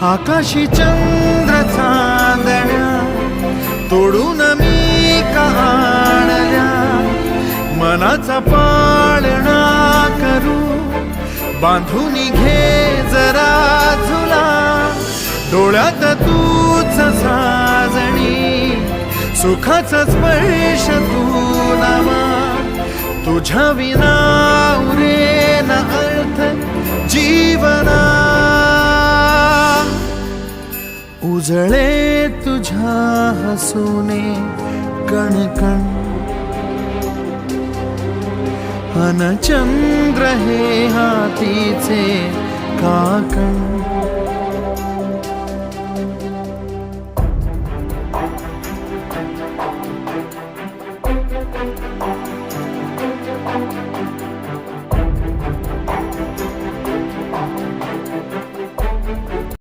आकाशी चंद्र चांदण्या तोडून मी आणल्या, मनाचा पाळणा करू बांधून घे जरा झुला, डोळ्यात तूच साजणी सुखाचा स्पर्श तू नामा, तुझ्या विना उरेन अर्थ जीवना, उजळे तुझ्या हसूने कणकण, अन चंद्र हे हातीचे काकण.